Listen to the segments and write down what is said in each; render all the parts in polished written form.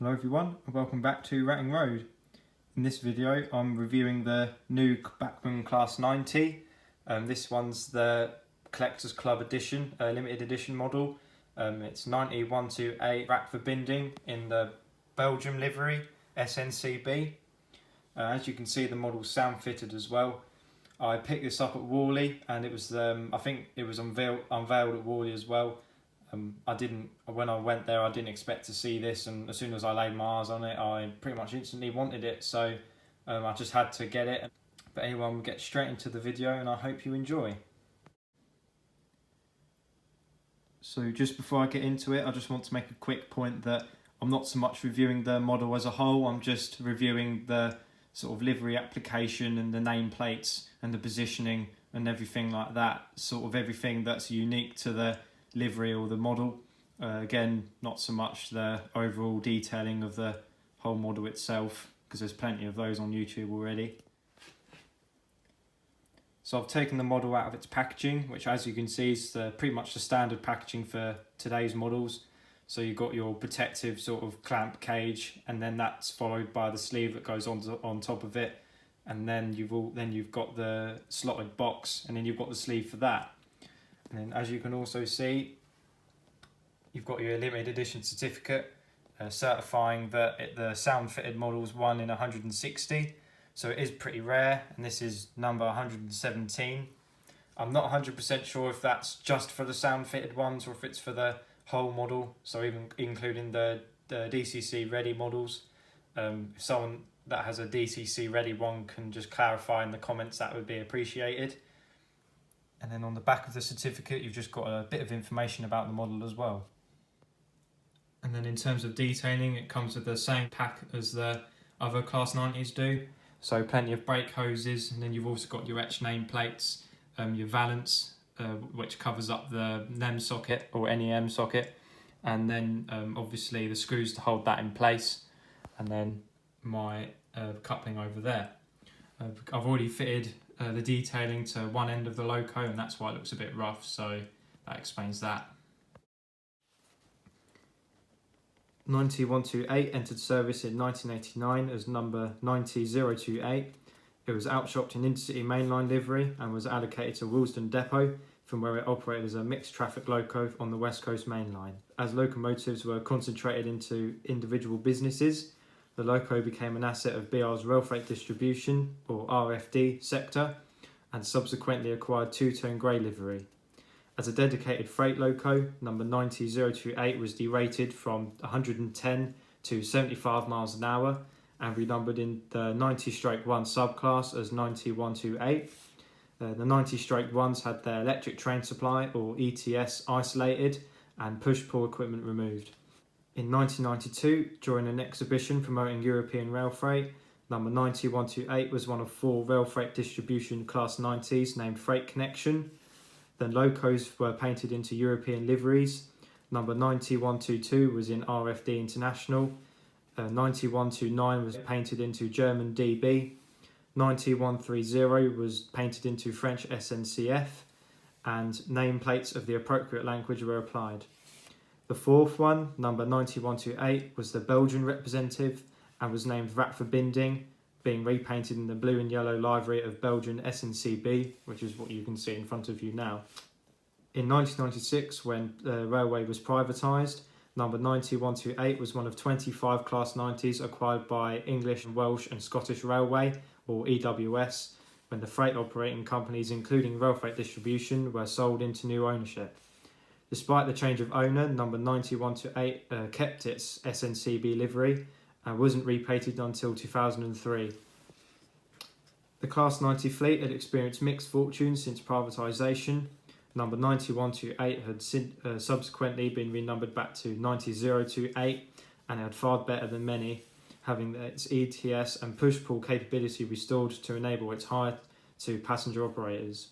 Hello everyone and welcome back to Ratting Road. In this video I'm reviewing the new Bachmann Class 90. This one's the Collectors Club edition, limited edition model. It's 90128 Vrachtverbinding in the Belgium livery, SNCB. As you can see, the model's sound fitted as well. I picked this up at Warley and it was I think it was unveiled at Warley as well. When I went there, I didn't expect to see this, and as soon as I laid my eyes on it, I pretty much instantly wanted it, so I just had to get it. But anyway, we'll get straight into the video and I hope you enjoy. So just before I get into it, I just want to make a quick point that I'm not so much reviewing the model as a whole, I'm just reviewing the sort of livery application and the nameplates and the positioning and everything like that, sort of everything that's unique to the livery or the model. Again, not so much the overall detailing of the whole model itself, because there's plenty of those on YouTube already. So I've taken the model out of its packaging, which as you can see is pretty much the standard packaging for today's models. So you've got your protective sort of clamp cage, and then that's followed by the sleeve that goes on top of it, and then you've got the slotted box, and then you've got the sleeve for that. And then as you can also see, you've got your limited edition certificate certifying that the sound fitted model is 1 in 160. So it is pretty rare, and this is number 117. I'm not 100% sure if that's just for the sound fitted ones or if it's for the whole model, so even including the DCC ready models. If someone that has a DCC ready one can just clarify in the comments, that would be appreciated. And then on the back of the certificate, you've just got a bit of information about the model as well. And then in terms of detailing, it comes with the same pack as the other Class 90s do. So plenty of brake hoses, and then you've also got your etched nameplates, your valance, which covers up the NEM socket or NEM socket, and then obviously the screws to hold that in place, and then my coupling over there. I've already fitted the detailing to one end of the loco, and that's why it looks a bit rough, so that explains that. 90128 entered service in 1989 as number 90028. It was outshopped in Intercity mainline livery and was allocated to Willesden Depot, from where it operated as a mixed traffic loco on the West Coast main line. As locomotives were concentrated into individual businesses, the loco became an asset of BR's Rail Freight Distribution, or RFD, sector, and subsequently acquired two-tone grey livery. As a dedicated freight loco, number 90028 was derated from 110 to 75 miles an hour and renumbered in the 90/1 subclass as 90128. The 90/1s had their electric train supply, or ETS, isolated and push-pull equipment removed. In 1992, during an exhibition promoting European rail freight, number 90128 was one of 4 rail freight distribution Class 90s named Freight Connection. The locos were painted into European liveries. Number 90122 was in RFD International. 90129 was painted into German DB. 90130 was painted into French SNCF, and nameplates of the appropriate language were applied. The fourth one, number 90128, was the Belgian representative and was named Vrachtverbinding, being repainted in the blue and yellow livery of Belgian SNCB, which is what you can see in front of you now. In 1996, when the railway was privatised, number 90128 was one of 25 Class 90s acquired by English, Welsh and Scottish Railway, or EWS, when the freight operating companies, including Rail Freight Distribution, were sold into new ownership. Despite the change of owner, number 90128 kept its SNCB livery and wasn't repainted until 2003. The Class 90 fleet had experienced mixed fortunes since privatisation. Number 90128 had subsequently been renumbered back to 90028 and had fared better than many, having its ETS and push-pull capability restored to enable its hire to passenger operators.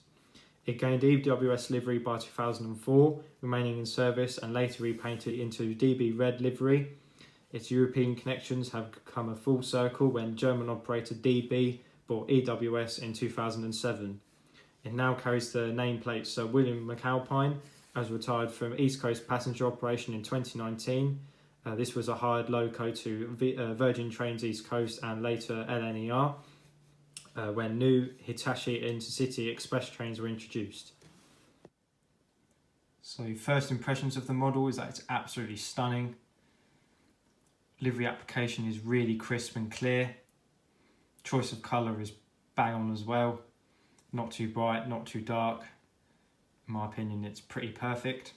It gained EWS livery by 2004, remaining in service and later repainted into DB Red livery. Its European connections have come a full circle when German operator DB bought EWS in 2007. It now carries the nameplate Sir William McAlpine, as retired from East Coast passenger operation in 2019, This was a hired loco to Virgin Trains East Coast and later LNER, when new Hitachi Intercity Express trains were introduced. So first impressions of the model is that it's absolutely stunning. Livery application is really crisp and clear. Choice of colour is bang on as well. Not too bright, not too dark. In my opinion, it's pretty perfect.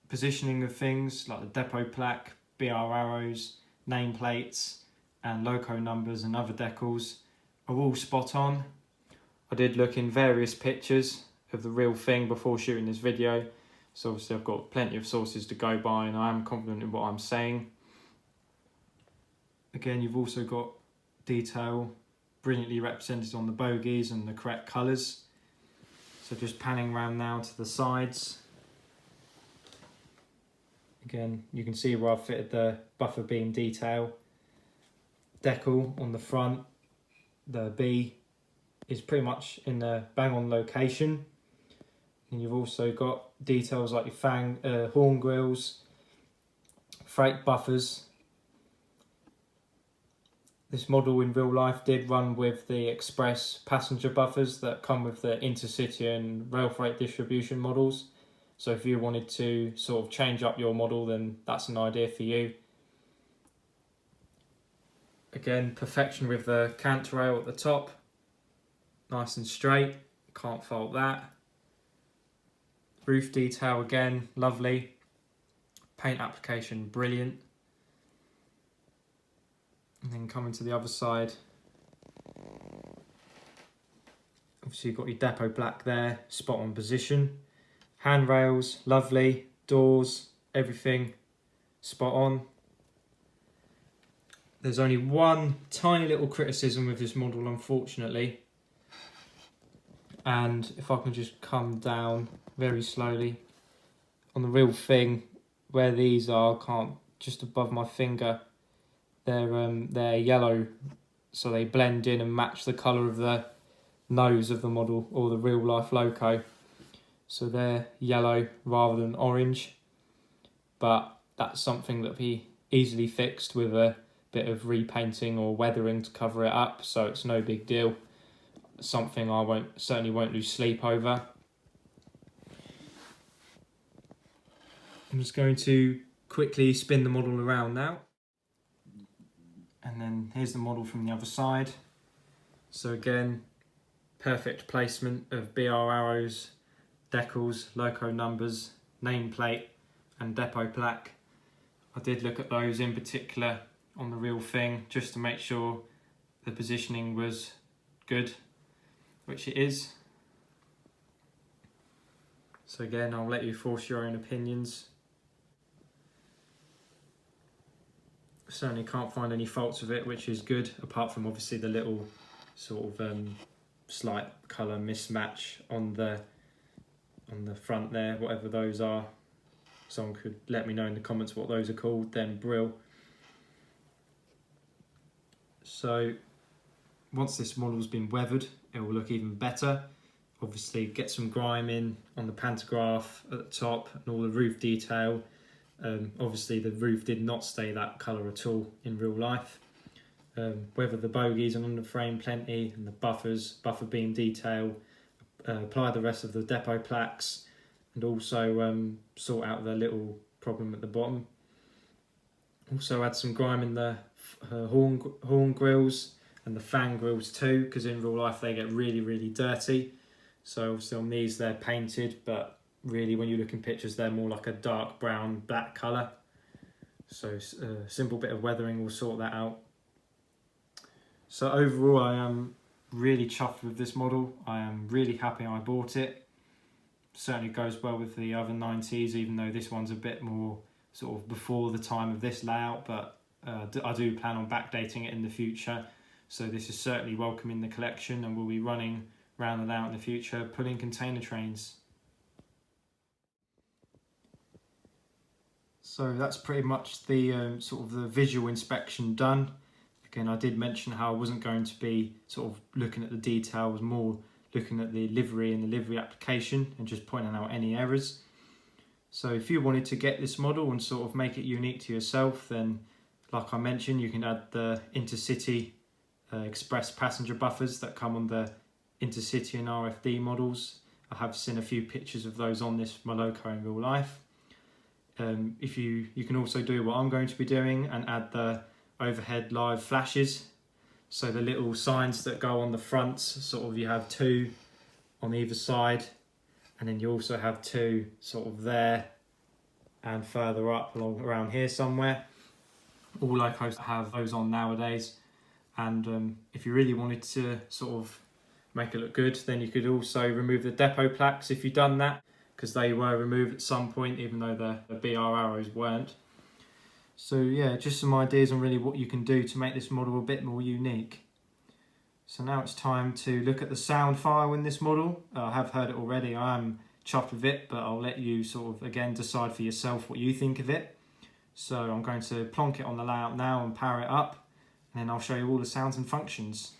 Positioning of things like the depot plaque, BR arrows, nameplates and loco numbers and other decals are all spot on. I did look in various pictures of the real thing before shooting this video, so obviously I've got plenty of sources to go by and I am confident in what I'm saying. Again, you've also got detail brilliantly represented on the bogies and the correct colours. So just panning around now to the sides. Again, you can see where I've fitted the buffer beam detail. Decal on the front, the B is pretty much in the bang on location. And you've also got details like your horn grills, freight buffers. This model in real life did run with the express passenger buffers that come with the intercity and rail freight distribution models. So if you wanted to sort of change up your model, then that's an idea for you. Again, perfection with the canter rail at the top. Nice and straight, can't fault that. Roof detail again, lovely. Paint application, brilliant. And then coming to the other side, obviously you've got your depot black there, spot on position. Handrails, lovely. Doors, everything spot on. There's only one tiny little criticism with this model, unfortunately. And if I can just come down very slowly on the real thing, where these are, just above my finger, they're yellow, so they blend in and match the colour of the nose of the model or the real life loco. So they're yellow rather than orange, but that's something that be easily fixed with a bit of repainting or weathering to cover it up, so it's no big deal. Something I certainly won't lose sleep over. I'm just going to quickly spin the model around now. And then here's the model from the other side. So again, perfect placement of BR arrows, decals, loco numbers, nameplate and depot plaque. I did look at those in particular on the real thing just to make sure the positioning was good, which it is. So again, I'll let you force your own opinions. Certainly can't find any faults with it, which is good, apart from obviously the little sort of slight colour mismatch on the front there, whatever those are. Someone could let me know in the comments what those are called, then brill. So once this model's been weathered, it will look even better. Obviously get some grime in on the pantograph at the top and all the roof detail. Obviously the roof did not stay that colour at all in real life. Weather the bogies and underframe plenty, and the buffer beam detail, apply the rest of the depot plaques, and also sort out the little problem at the bottom. Also add some grime in the horn grills and the fan grills too, because in real life they get really dirty. So obviously on these they're painted, but really when you look in pictures they're more like a dark brown black colour. So a simple bit of weathering will sort that out. So overall I am really chuffed with this model. I am really happy I bought it. Certainly goes well with the other 90s, even though this one's a bit more sort of before the time of this layout, but I do plan on backdating it in the future. So this is certainly welcome in the collection, and we'll be running round and out in the future, pulling container trains. So that's pretty much the sort of the visual inspection done. Again, I did mention how I wasn't going to be sort of looking at the details, more looking at the livery and the livery application and just pointing out any errors. So if you wanted to get this model and sort of make it unique to yourself, then like I mentioned, you can add the intercity express passenger buffers that come on the intercity and RFD models. I have seen a few pictures of those on this my loco in real life. If you can also do what I'm going to be doing and add the overhead live flashes. So the little signs that go on the fronts, sort of you have two on either side, and then you also have two sort of there and further up along around here somewhere. All locos have those on nowadays. And if you really wanted to sort of make it look good, then you could also remove the depot plaques if you've done that, because they were removed at some point, even though the BR arrows weren't. So yeah, just some ideas on really what you can do to make this model a bit more unique. So now it's time to look at the sound file in this model. I have heard it already, I am chuffed with it, but I'll let you sort of again decide for yourself what you think of it. So I'm going to plonk it on the layout now and power it up, and then I'll show you all the sounds and functions.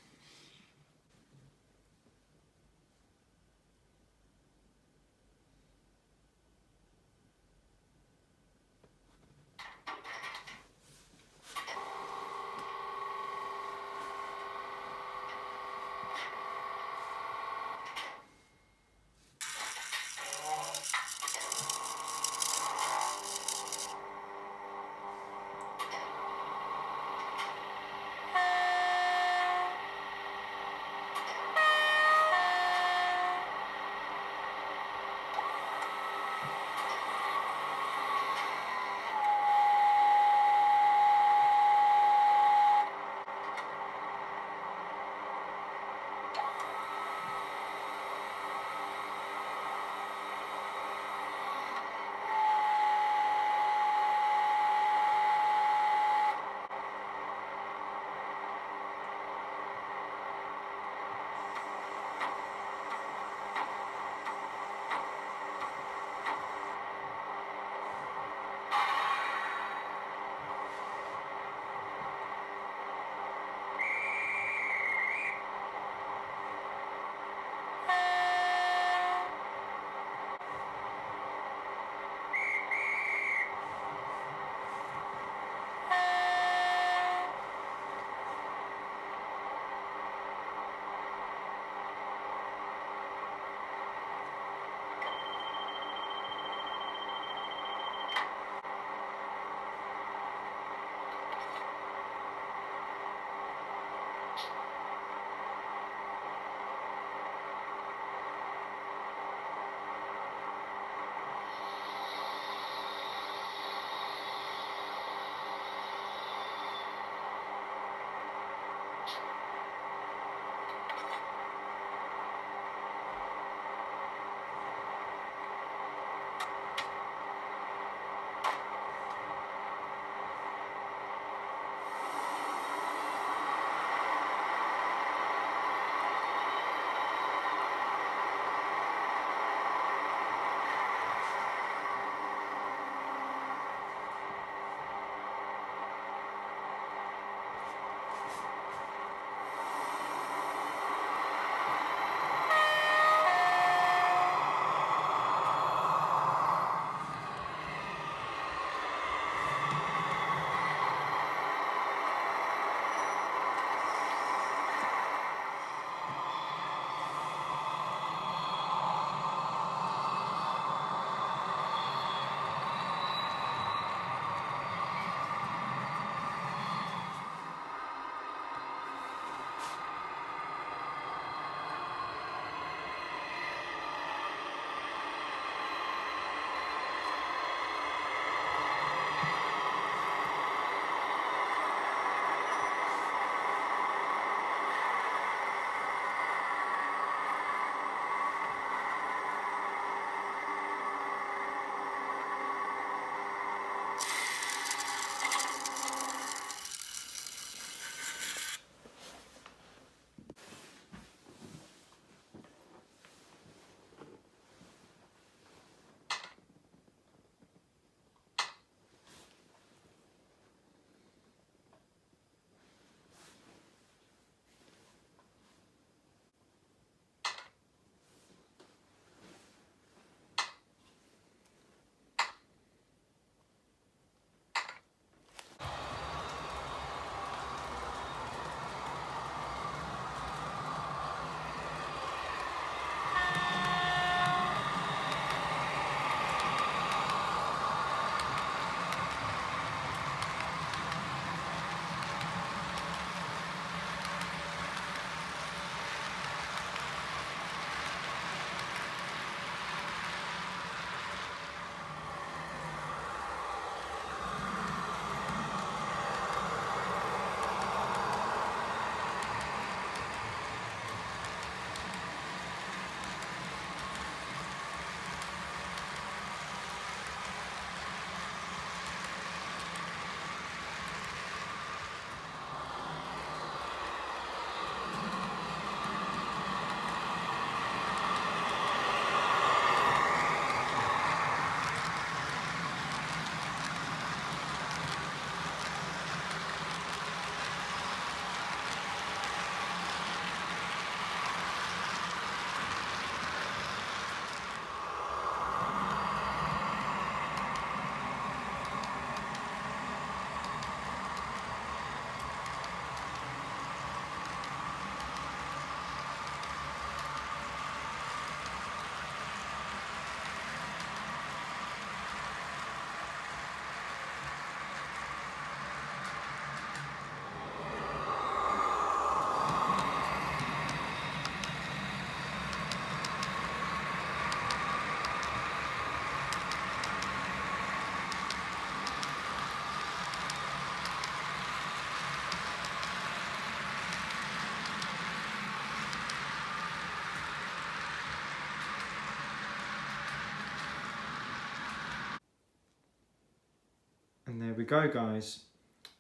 there we go, guys.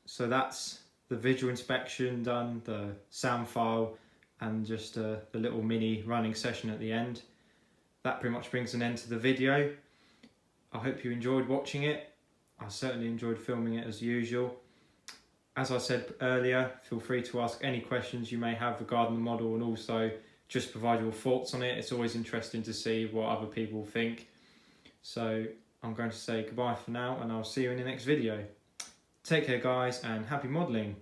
So that's the visual inspection done, the sound file, and just the little mini running session at the end. That pretty much brings an end to the video. I hope you enjoyed watching it. I certainly enjoyed filming it as usual. As I said earlier, feel free to ask any questions you may have regarding the model, and also just provide your thoughts on it. It's always interesting to see what other people think. So I'm going to say goodbye for now, and I'll see you in the next video. Take care, guys, and happy modelling.